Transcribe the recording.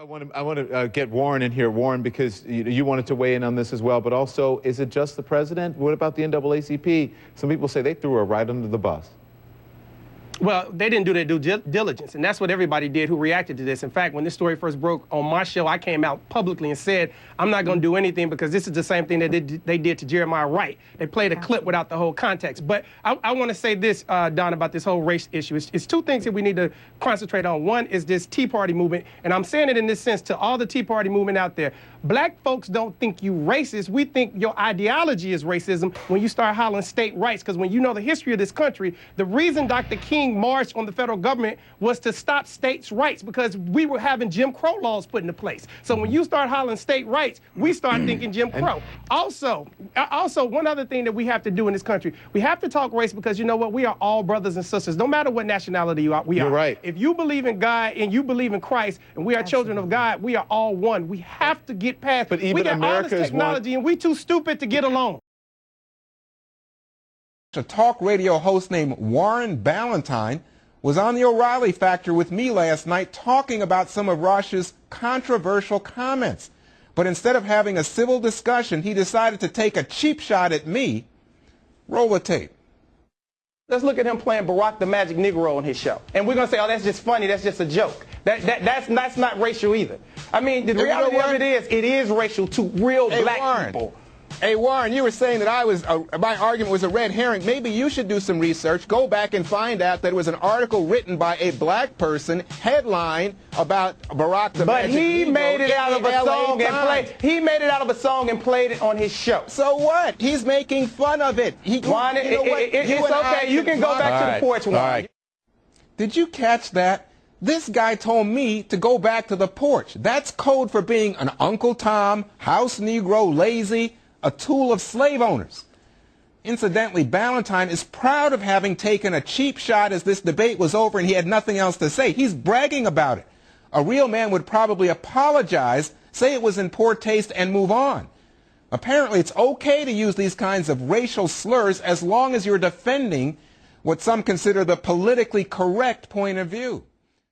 I want to get Warren in here, Warren, because you wanted to weigh in on this as well, but also, is it just the president? What about the NAACP? Some people say they threw her right under the bus. Well, they didn't do their due diligence, and that's what everybody did who reacted to this. In fact, when this story first broke on my show, I came out publicly and said, I'm not going to do anything because this is the same thing that they did to Jeremiah Wright. They played a clip without the whole context. But I want to say this, Don, about this whole race issue. It's two things that we need to concentrate on. One is this Tea Party movement, and I'm saying it in this sense to all the Tea Party movement out there. Black folks don't think you racist. We think your ideology is racism when you start hollering state rights, because when you know the history of this country, the reason Dr. King marched on the federal government was to stop states' rights because we were having Jim Crow laws put into place. So when you start hollering state rights, we start thinking Jim Crow. Also, one other thing that we have to do in this country, we have to talk race because you know what? We are all brothers and sisters, no matter what nationality you are. You're right. If you believe in God and you believe in Christ and we are children of God, we are all one. We have to get past. But even we got all this technology and we too stupid to get along. A talk radio host named Warren Ballentine was on the O'Reilly Factor with me last night talking about some of Rush's controversial comments. But instead of having a civil discussion, he decided to take a cheap shot at me. Roll the tape. Let's look at him playing Barack the Magic Negro on his show. And we're going to say, oh, that's just funny, that's just a joke. That's not racial either. I mean, the reality of it is racial to real black people. Hey, Warren, you were saying that my argument was a red herring. Maybe you should do some research. Go back and find out that it was an article written by a black person, headline about Barack the Magic Negro. But he made it out of a song and played. He made it out of a song and played it on his show. So what? He's making fun of it. It's okay. You can go back to the porch, Warren. Right. Did you catch that? This guy told me to go back to the porch. That's code for being an Uncle Tom, house Negro, lazy, a tool of slave owners. Incidentally, Ballentine is proud of having taken a cheap shot as this debate was over and he had nothing else to say. He's bragging about it. A real man would probably apologize, say it was in poor taste, and move on. Apparently, it's okay to use these kinds of racial slurs as long as you're defending what some consider the politically correct point of view.